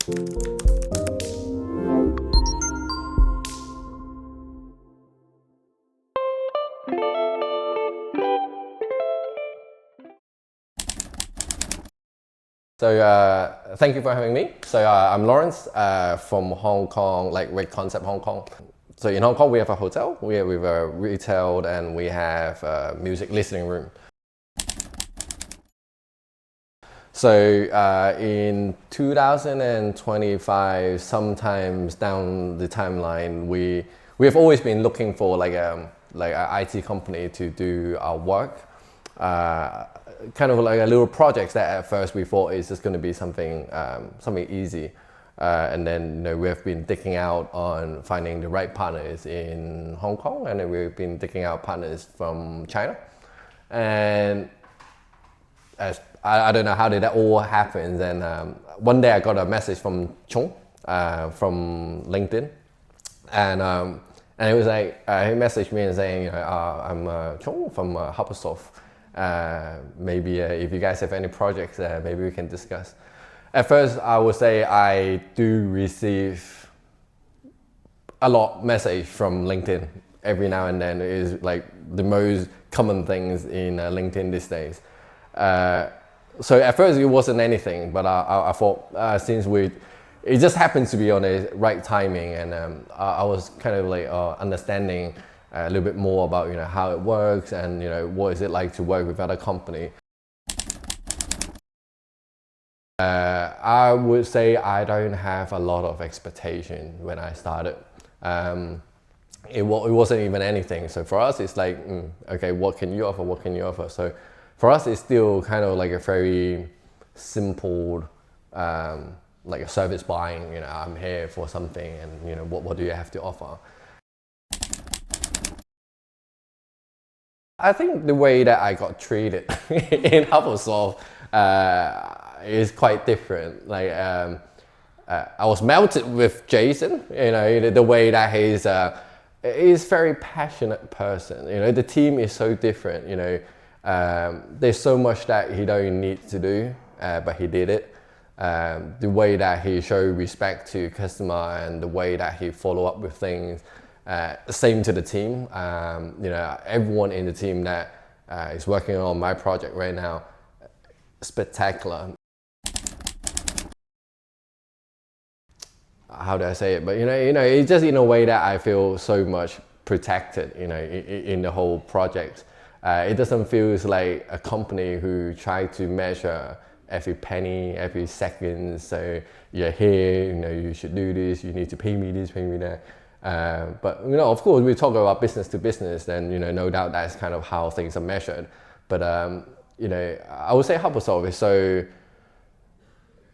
So thank you for having me. So I'm Lawrence from Hong Kong, like Red Concept Hong Kong. So in Hong Kong we have a hotel, we have a retail, and we have a music listening room. So in 2025, sometimes down the timeline, we have always been looking for like an IT company to do our work. Kind of like a little project that at first we thought is just going to be something easy, and then we have been digging out on finding the right partners in Hong Kong, and then we've been digging out partners from China, and as I don't know how did that all happen. Then one day I got a message from Chung from LinkedIn, and it was like he messaged me and saying, I'm Chung from Haposoft. Maybe if you guys have any projects, maybe we can discuss. At first, I would say I do receive a lot message from LinkedIn every now and then. It is like the most common things in LinkedIn these days. So at first it wasn't anything, but I thought since it just happens to be on the right timing, and I was kind of like understanding a little bit more about how it works, and what is it like to work with other company. I would say I don't have a lot of expectation when I started. It wasn't even anything. So for us, it's like, okay, what can you offer? What can you offer? So for us, it's still kind of like a very simple, like a service buying. I'm here for something, and what do you have to offer? I think the way that I got treated in Haposoft is quite different. Like I was melted with Jason. The way that he's very passionate person. The team is so different. There's so much that he don't need to do, but he did it. The way that he showed respect to customer, and the way that he follow up with things. Same to the team. Everyone in the team that is working on my project right now, spectacular. How do I say it? But it's just in a way that I feel so much protected. In the whole project, it doesn't feel like a company who try to measure every penny, every second. So you're here. You should do this. You need to pay me this, pay me that. But of course, we talk about business to business, then no doubt that's kind of how things are measured. But I would say Haposoft is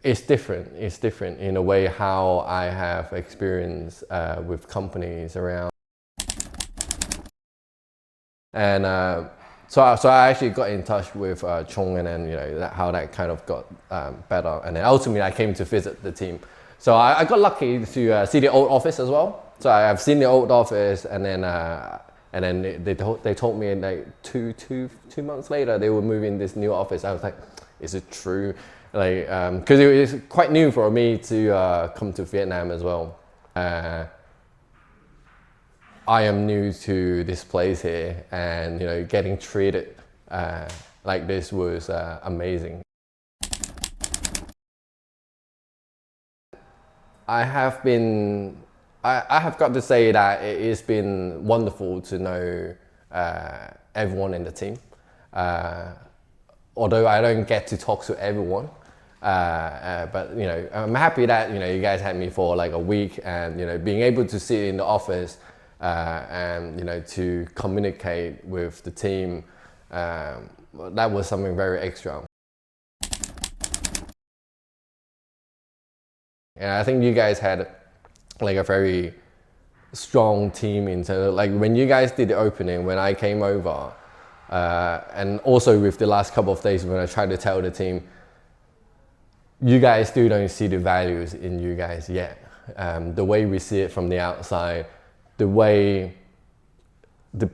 it's different. It's different in a way how I have experience with companies around. And so I actually got in touch with Chung, and then how that kind of got better. And then ultimately I came to visit the team. So I got lucky to see the old office as well. So I've seen the old office, and then they told me like two months later they were moving this new office. I was like, is it true? Like, because it was quite new for me to come to Vietnam as well. I am new to this place here, and getting treated like this was amazing. I have got to say that it's been wonderful to know everyone in the team. Although I don't get to talk to everyone, but I'm happy that you guys had me for like a week, and being able to sit in the office and to communicate with the team, that was something very extra. And I think you guys had like a very strong team in terms of, like, when you guys did the opening, when I came over, and also with the last couple of days when I tried to tell the team, you guys still don't see the values in you guys yet. The way we see it from the outside, the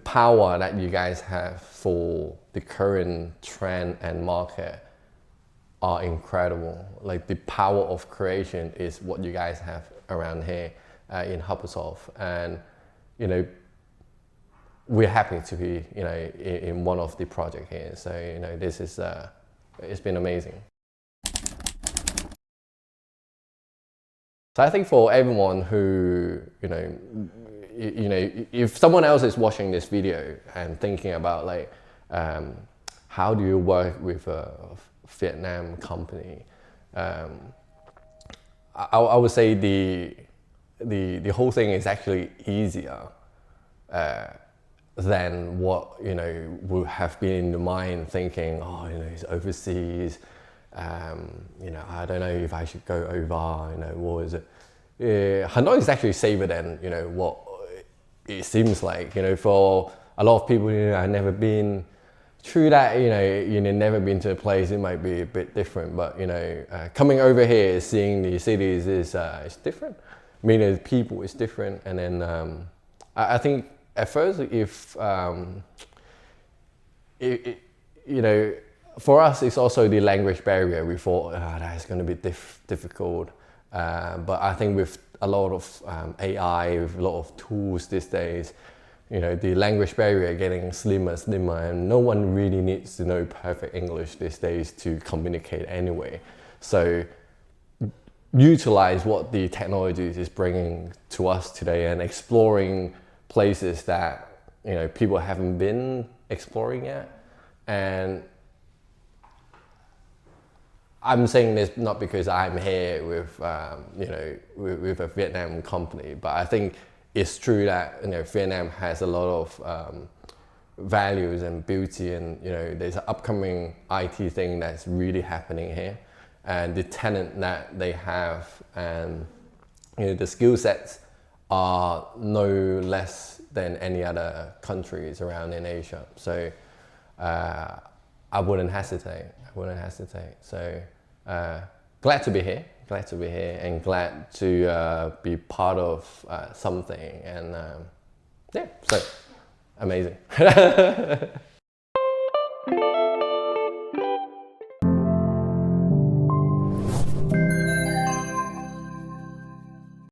power that you guys have for the current trend and market are incredible. Like the power of creation is what you guys have around here in Haposoft, and you know, we're happy to be, you know, in one of the project here. So you know, this is it's been amazing. So I think for everyone who, you know, if someone else is watching this video and thinking about like, how do you work with a Vietnam company, I would say the whole thing is actually easier than what, you know, would have been in the mind, thinking, oh, you know, it's overseas. You know, I don't know if I should go over, you know, what is it? Hanoi is actually safer than, you know, what it seems like, you know, for a lot of people, you know, I've never been, true that, you know, never been to a place, it might be a bit different, but, you know, coming over here, seeing the cities is different. I mean, the people is different. And then I think at first, if, you know, for us, it's also the language barrier. We thought, that's going to be difficult. But I think with a lot of AI, with a lot of tools these days, you know, the language barrier getting slimmer, and no one really needs to know perfect English these days to communicate anyway. So utilize what the technology is bringing to us today and exploring places that, you know, people haven't been exploring yet. And I'm saying this not because I'm here with, you know, with a Vietnam company, but I think it's true that, you know, Vietnam has a lot of values and beauty, and, you know, there's an upcoming IT thing that's really happening here, and the talent that they have, and, you know, the skill sets are no less than any other countries around in Asia. So I wouldn't hesitate. So glad to be here, and glad to be part of something, and yeah, so amazing.